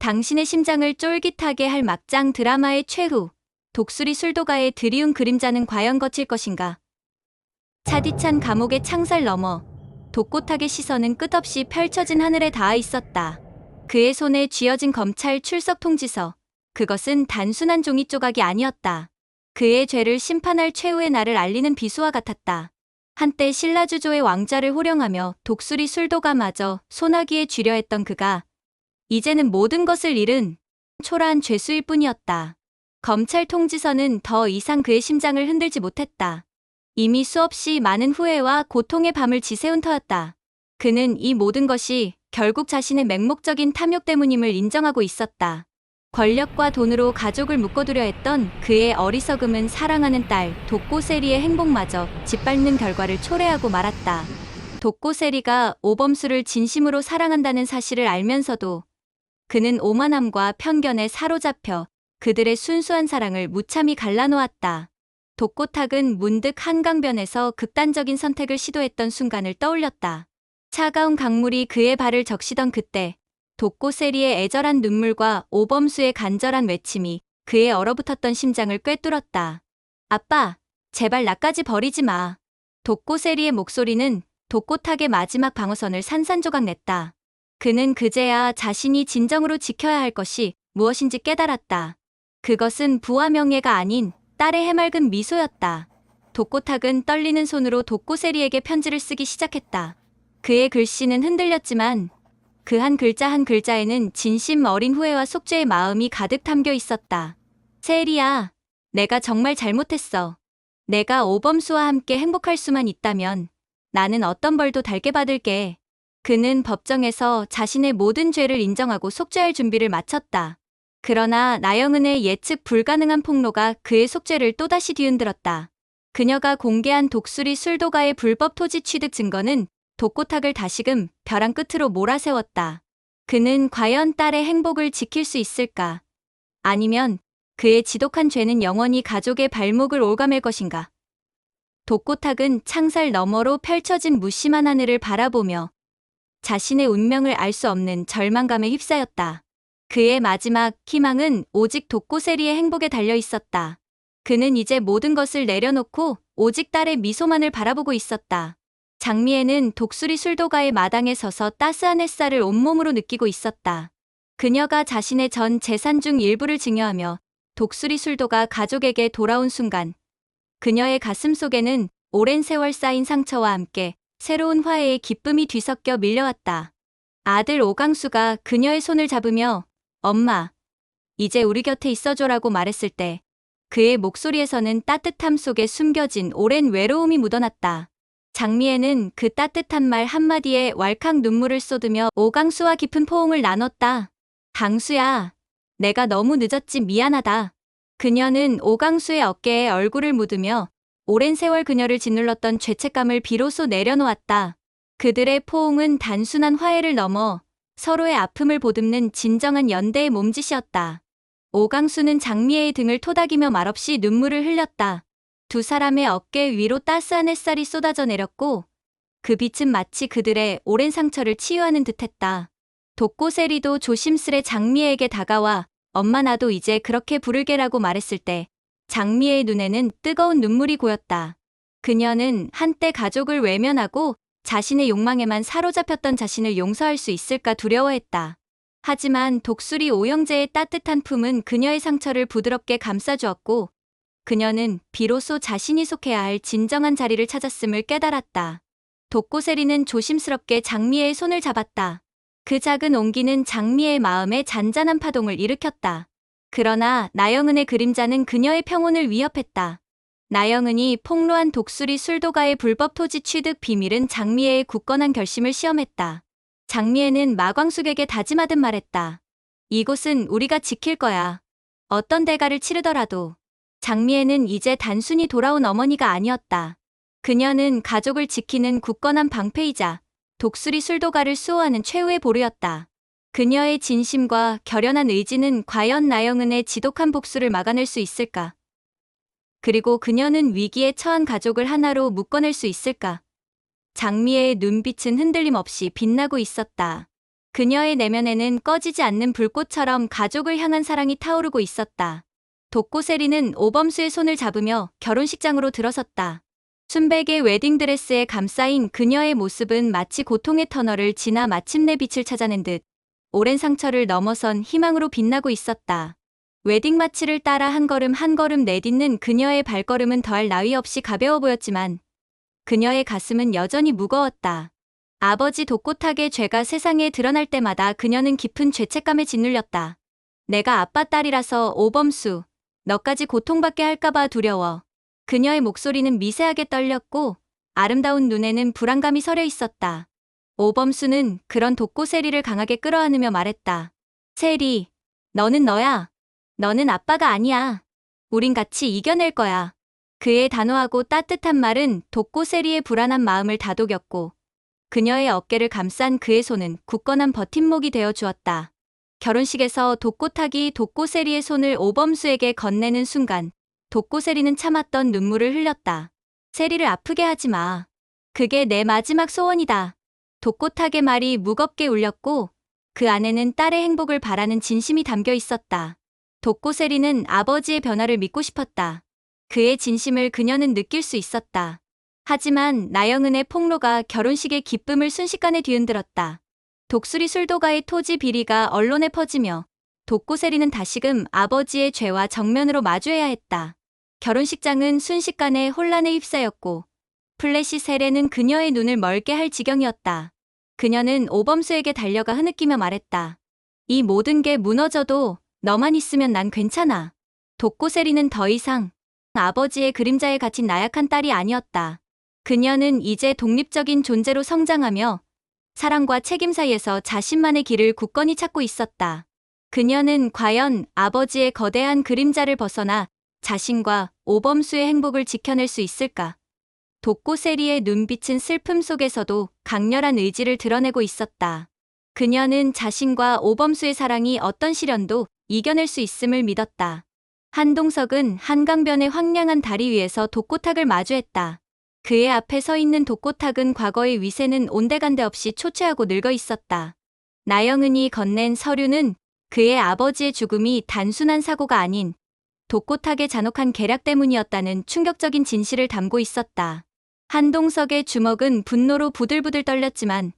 당신의 심장을 쫄깃하게 할 막장 드라마의 최후. 독수리 술도가의 드리운 그림자는 과연 거칠 것인가? 차디찬 감옥의 창살 너머 독고탁의 시선은 끝없이 펼쳐진 하늘에 닿아 있었다. 그의 손에 쥐어진 검찰 출석 통지서. 그것은 단순한 종이 조각이 아니었다. 그의 죄를 심판할 최후의 날을 알리는 비수와 같았다. 한때 신라주조의 왕좌를 호령하며 독수리 술도가마저 소나기에 쥐려 했던 그가 이제는 모든 것을 잃은 초라한 죄수일 뿐이었다. 검찰 통지서는 더 이상 그의 심장을 흔들지 못했다. 이미 수없이 많은 후회와 고통의 밤을 지새운 터였다. 그는 이 모든 것이 결국 자신의 맹목적인 탐욕 때문임을 인정하고 있었다. 권력과 돈으로 가족을 묶어두려 했던 그의 어리석음은 사랑하는 딸 독고세리의 행복마저 짓밟는 결과를 초래하고 말았다. 독고세리가 오범수를 진심으로 사랑한다는 사실을 알면서도 그는 오만함과 편견에 사로잡혀 그들의 순수한 사랑을 무참히 갈라놓았다. 독고탁은 문득 한강변에서 극단적인 선택을 시도했던 순간을 떠올렸다. 차가운 강물이 그의 발을 적시던 그때 독고세리의 애절한 눈물과 오범수의 간절한 외침이 그의 얼어붙었던 심장을 꿰뚫었다. 아빠, 제발 나까지 버리지 마. 독고세리의 목소리는 독고탁의 마지막 방어선을 산산조각 냈다. 그는 그제야 자신이 진정으로 지켜야 할 것이 무엇인지 깨달았다. 그것은 부와 명예가 아닌 딸의 해맑은 미소였다. 독고탁은 떨리는 손으로 독고세리에게 편지를 쓰기 시작했다. 그의 글씨는 흔들렸지만 그 한 글자 한 글자에는 진심 어린 후회와 속죄의 마음이 가득 담겨 있었다. 세리야, 내가 정말 잘못했어. 내가 오범수와 함께 행복할 수만 있다면 나는 어떤 벌도 달게 받을게. 그는 법정에서 자신의 모든 죄를 인정하고 속죄할 준비를 마쳤다. 그러나 나영은의 예측 불가능한 폭로가 그의 속죄를 또다시 뒤흔들었다. 그녀가 공개한 독수리 술도가의 불법 토지 취득 증거는 독고탁을 다시금 벼랑 끝으로 몰아세웠다. 그는 과연 딸의 행복을 지킬 수 있을까? 아니면 그의 지독한 죄는 영원히 가족의 발목을 올가맬 것인가? 독고탁은 창살 너머로 펼쳐진 무심한 하늘을 바라보며 자신의 운명을 알 수 없는 절망감에 휩싸였다. 그의 마지막 희망은 오직 독고세리의 행복에 달려 있었다. 그는 이제 모든 것을 내려놓고 오직 딸의 미소만을 바라보고 있었다. 장미애는 독수리 술도가의 마당에 서서 따스한 햇살을 온몸으로 느끼고 있었다. 그녀가 자신의 전 재산 중 일부를 증여하며 독수리 술도가 가족에게 돌아온 순간 그녀의 가슴 속에는 오랜 세월 쌓인 상처와 함께 새로운 화해의 기쁨이 뒤섞여 밀려왔다. 아들 오강수가 그녀의 손을 잡으며 엄마, 이제 우리 곁에 있어줘라고 말했을 때 그의 목소리에서는 따뜻함 속에 숨겨진 오랜 외로움이 묻어났다. 장미애는 그 따뜻한 말 한마디에 왈칵 눈물을 쏟으며 오강수와 깊은 포옹을 나눴다. 강수야, 내가 너무 늦었지 미안하다. 그녀는 오강수의 어깨에 얼굴을 묻으며 오랜 세월 그녀를 짓눌렀던 죄책감을 비로소 내려놓았다. 그들의 포옹은 단순한 화해를 넘어 서로의 아픔을 보듬는 진정한 연대의 몸짓이었다. 오강수는 장미애의 등을 토닥이며 말없이 눈물을 흘렸다. 두 사람의 어깨 위로 따스한 햇살이 쏟아져 내렸고 그 빛은 마치 그들의 오랜 상처를 치유하는 듯했다. 독고세리도 조심스레 장미애에게 다가와 엄마 나도 이제 그렇게 부르게라고 말했을 때 장미애의 눈에는 뜨거운 눈물이 고였다. 그녀는 한때 가족을 외면하고 자신의 욕망에만 사로잡혔던 자신을 용서할 수 있을까 두려워했다. 하지만 독수리 오영재의 따뜻한 품은 그녀의 상처를 부드럽게 감싸주었고 그녀는 비로소 자신이 속해야 할 진정한 자리를 찾았음을 깨달았다. 독고세리는 조심스럽게 장미애의 손을 잡았다. 그 작은 온기는 장미애의 마음에 잔잔한 파동을 일으켰다. 그러나 나영은의 그림자는 그녀의 평온을 위협했다. 나영은이 폭로한 독수리 술도가의 불법 토지 취득 비밀은 장미애의 굳건한 결심을 시험했다. 장미애는 마광숙에게 다짐하듯 말했다. 이곳은 우리가 지킬 거야. 어떤 대가를 치르더라도. 장미애는 이제 단순히 돌아온 어머니가 아니었다. 그녀는 가족을 지키는 굳건한 방패이자 독수리 술도가를 수호하는 최후의 보루였다. 그녀의 진심과 결연한 의지는 과연 나영은의 지독한 복수를 막아낼 수 있을까? 그리고 그녀는 위기에 처한 가족을 하나로 묶어낼 수 있을까? 장미애의 눈빛은 흔들림 없이 빛나고 있었다. 그녀의 내면에는 꺼지지 않는 불꽃처럼 가족을 향한 사랑이 타오르고 있었다. 독고세리는 오범수의 손을 잡으며 결혼식장으로 들어섰다. 순백의 웨딩드레스에 감싸인 그녀의 모습은 마치 고통의 터널을 지나 마침내 빛을 찾아낸 듯 오랜 상처를 넘어선 희망으로 빛나고 있었다. 웨딩 마치를 따라 한 걸음 한 걸음 내딛는 그녀의 발걸음은 더할 나위 없이 가벼워 보였지만 그녀의 가슴은 여전히 무거웠다. 아버지 독고탁의 죄가 세상에 드러날 때마다 그녀는 깊은 죄책감에 짓눌렸다. 내가 아빠 딸이라서 오범수, 너까지 고통받게 할까봐 두려워. 그녀의 목소리는 미세하게 떨렸고 아름다운 눈에는 불안감이 서려 있었다. 오범수는 그런 독고세리를 강하게 끌어안으며 말했다. 세리, 너는 너야. 너는 아빠가 아니야. 우린 같이 이겨낼 거야. 그의 단호하고 따뜻한 말은 독고세리의 불안한 마음을 다독였고 그녀의 어깨를 감싼 그의 손은 굳건한 버팀목이 되어 주었다. 결혼식에서 독고탁이 독고세리의 손을 오범수에게 건네는 순간 독고세리는 참았던 눈물을 흘렸다. 세리를 아프게 하지 마. 그게 내 마지막 소원이다. 독고탁의 말이 무겁게 울렸고 그 안에는 딸의 행복을 바라는 진심이 담겨 있었다. 독고세리는 아버지의 변화를 믿고 싶었다. 그의 진심을 그녀는 느낄 수 있었다. 하지만 나영은의 폭로가 결혼식의 기쁨을 순식간에 뒤흔들었다. 독수리 술도가의 토지 비리가 언론에 퍼지며 독고세리는 다시금 아버지의 죄와 정면으로 마주해야 했다. 결혼식장은 순식간에 혼란에 휩싸였고 플래시 세례는 그녀의 눈을 멀게 할 지경이었다. 그녀는 오범수에게 달려가 흐느끼며 말했다. 이 모든 게 무너져도 너만 있으면 난 괜찮아. 독고세리는 더 이상 아버지의 그림자에 갇힌 나약한 딸이 아니었다. 그녀는 이제 독립적인 존재로 성장하며 사랑과 책임 사이에서 자신만의 길을 굳건히 찾고 있었다. 그녀는 과연 아버지의 거대한 그림자를 벗어나 자신과 오범수의 행복을 지켜낼 수 있을까? 독고세리의 눈빛은 슬픔 속에서도 강렬한 의지를 드러내고 있었다. 그녀는 자신과 오범수의 사랑이 어떤 시련도 이겨낼 수 있음을 믿었다. 한동석은 한강변의 황량한 다리 위에서 독고탁을 마주했다. 그의 앞에 서 있는 독고탁은 과거의 위세는 온데간데 없이 초췌하고 늙어 있었다. 나영은이 건넨 서류는 그의 아버지의 죽음이 단순한 사고가 아닌 독고탁의 잔혹한 계략 때문이었다는 충격적인 진실을 담고 있었다. 한동석의 주먹은 분노로 부들부들 떨렸지만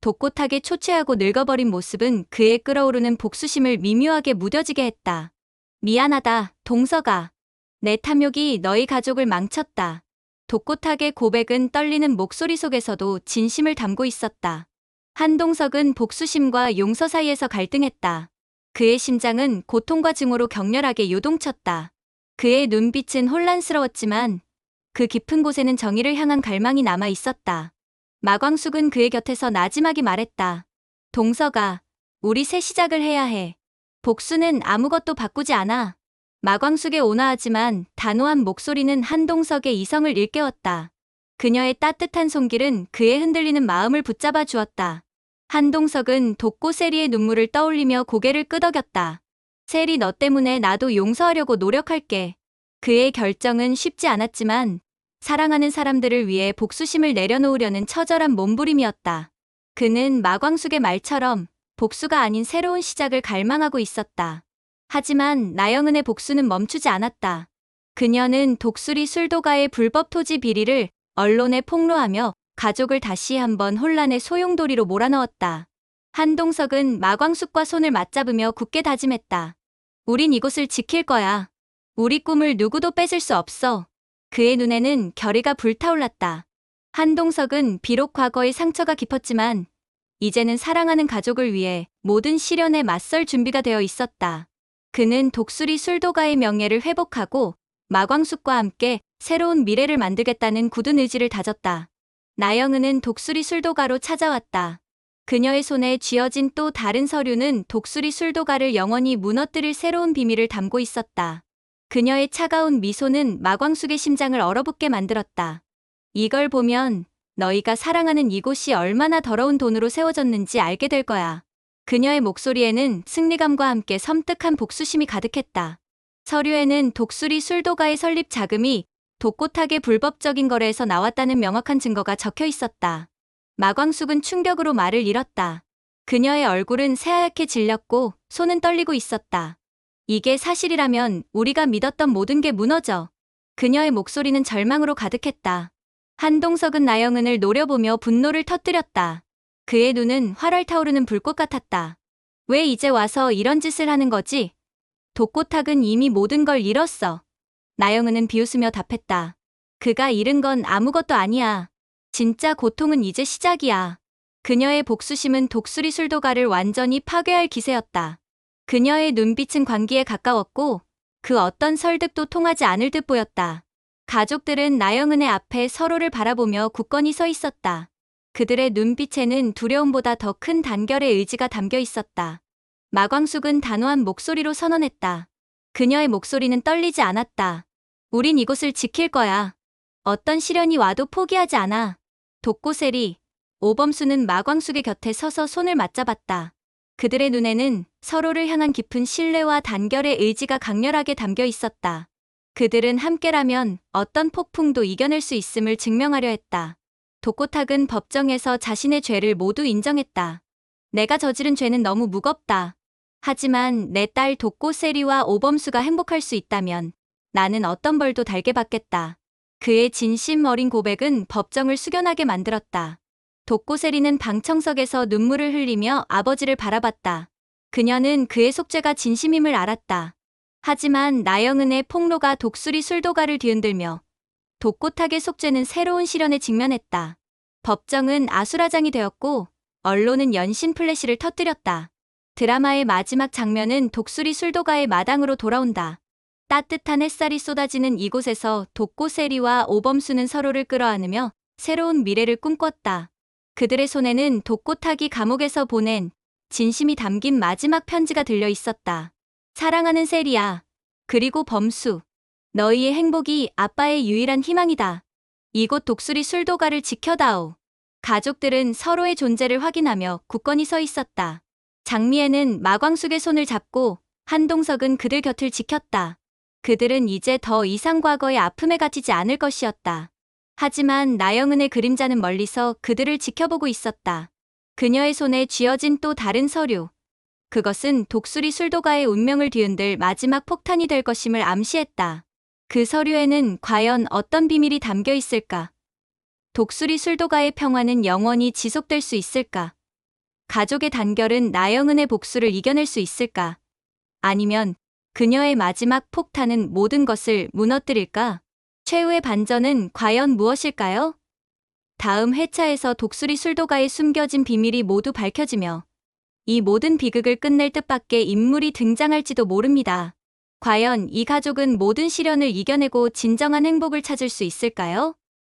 독고탁의 초췌하고 늙어버린 모습은 그의 끓어오르는 복수심을 미묘하게 무뎌지게 했다. 미안하다, 동석아. 내 탐욕이 너희 가족을 망쳤다. 독고탁의 고백은 떨리는 목소리 속에서도 진심을 담고 있었다. 한동석은 복수심과 용서 사이에서 갈등했다. 그의 심장은 고통과 증오로 격렬하게 요동쳤다. 그의 눈빛은 혼란스러웠지만 그 깊은 곳에는 정의를 향한 갈망이 남아 있었다. 마광숙은 그의 곁에서 나지막이 말했다. 동석아, 우리 새 시작을 해야 해. 복수는 아무것도 바꾸지 않아. 마광숙의 온화하지만 단호한 목소리는 한동석의 이성을 일깨웠다. 그녀의 따뜻한 손길은 그의 흔들리는 마음을 붙잡아 주었다. 한동석은 독고세리의 눈물을 떠올리며 고개를 끄덕였다. 세리, 너 때문에 나도 용서하려고 노력할게. 그의 결정은 쉽지 않았지만 사랑하는 사람들을 위해 복수심을 내려놓으려는 처절한 몸부림이었다. 그는 마광숙의 말처럼 복수가 아닌 새로운 시작을 갈망하고 있었다. 하지만 나영은의 복수는 멈추지 않았다. 그녀는 독수리 술도가의 불법 토지 비리를 언론에 폭로하며 가족을 다시 한번 혼란의 소용돌이로 몰아넣었다. 한동석은 마광숙과 손을 맞잡으며 굳게 다짐했다. 우린 이곳을 지킬 거야. 우리 꿈을 누구도 뺏을 수 없어. 그의 눈에는 결의가 불타올랐다. 한동석은 비록 과거의 상처가 깊었지만 이제는 사랑하는 가족을 위해 모든 시련에 맞설 준비가 되어 있었다. 그는 독수리 술도가의 명예를 회복하고 마광숙과 함께 새로운 미래를 만들겠다는 굳은 의지를 다졌다. 나영은은 독수리 술도가로 찾아왔다. 그녀의 손에 쥐어진 또 다른 서류는 독수리 술도가를 영원히 무너뜨릴 새로운 비밀을 담고 있었다. 그녀의 차가운 미소는 마광숙의 심장을 얼어붙게 만들었다. 이걸 보면 너희가 사랑하는 이곳이 얼마나 더러운 돈으로 세워졌는지 알게 될 거야. 그녀의 목소리에는 승리감과 함께 섬뜩한 복수심이 가득했다. 서류에는 독수리 술도가의 설립 자금이 독고탁의 불법적인 거래에서 나왔다는 명확한 증거가 적혀 있었다. 마광숙은 충격으로 말을 잃었다. 그녀의 얼굴은 새하얗게 질렸고 손은 떨리고 있었다. 이게 사실이라면 우리가 믿었던 모든 게 무너져. 그녀의 목소리는 절망으로 가득했다. 한동석은 나영은을 노려보며 분노를 터뜨렸다. 그의 눈은 활활 타오르는 불꽃 같았다. 왜 이제 와서 이런 짓을 하는 거지? 독고탁은 이미 모든 걸 잃었어. 나영은은 비웃으며 답했다. 그가 잃은 건 아무것도 아니야. 진짜 고통은 이제 시작이야. 그녀의 복수심은 독수리 술도가를 완전히 파괴할 기세였다. 그녀의 눈빛은 광기에 가까웠고 그 어떤 설득도 통하지 않을 듯 보였다. 가족들은 나영은의 앞에 서로를 바라보며 굳건히 서 있었다. 그들의 눈빛에는 두려움보다 더 큰 단결의 의지가 담겨 있었다. 마광숙은 단호한 목소리로 선언했다. 그녀의 목소리는 떨리지 않았다. 우린 이곳을 지킬 거야. 어떤 시련이 와도 포기하지 않아. 독고세리, 오범수는 마광숙의 곁에 서서 손을 맞잡았다. 그들의 눈에는 서로를 향한 깊은 신뢰와 단결의 의지가 강렬하게 담겨 있었다. 그들은 함께라면 어떤 폭풍도 이겨낼 수 있음을 증명하려 했다. 독고탁은 법정에서 자신의 죄를 모두 인정했다. 내가 저지른 죄는 너무 무겁다. 하지만 내 딸 독고세리와 오범수가 행복할 수 있다면 나는 어떤 벌도 달게 받겠다. 그의 진심 어린 고백은 법정을 숙연하게 만들었다. 독고세리는 방청석에서 눈물을 흘리며 아버지를 바라봤다. 그녀는 그의 속죄가 진심임을 알았다. 하지만 나영은의 폭로가 독수리 술도가를 뒤흔들며 독고탁의 속죄는 새로운 시련에 직면했다. 법정은 아수라장이 되었고 언론은 연신 플래시를 터뜨렸다. 드라마의 마지막 장면은 독수리 술도가의 마당으로 돌아온다. 따뜻한 햇살이 쏟아지는 이곳에서 독고세리와 오범수는 서로를 끌어안으며 새로운 미래를 꿈꿨다. 그들의 손에는 독고탁이 감옥에서 보낸 진심이 담긴 마지막 편지가 들려 있었다. 사랑하는 세리야. 그리고 범수. 너희의 행복이 아빠의 유일한 희망이다. 이곳 독수리 술도가를 지켜다오. 가족들은 서로의 존재를 확인하며 굳건히 서 있었다. 장미애는 마광숙의 손을 잡고 한동석은 그들 곁을 지켰다. 그들은 이제 더 이상 과거의 아픔에 갇히지 않을 것이었다. 하지만 나영은의 그림자는 멀리서 그들을 지켜보고 있었다. 그녀의 손에 쥐어진 또 다른 서류. 그것은 독수리 술도가의 운명을 뒤흔들 마지막 폭탄이 될 것임을 암시했다. 그 서류에는 과연 어떤 비밀이 담겨 있을까? 독수리 술도가의 평화는 영원히 지속될 수 있을까? 가족의 단결은 나영은의 복수를 이겨낼 수 있을까? 아니면 그녀의 마지막 폭탄은 모든 것을 무너뜨릴까? 최후의 반전은 과연 무엇일까요? 다음 회차에서 독수리 술도가의 숨겨진 비밀이 모두 밝혀지며 이 모든 비극을 끝낼 뜻밖의 인물이 등장할지도 모릅니다. 과연 이 가족은 모든 시련을 이겨내고 진정한 행복을 찾을 수 있을까요?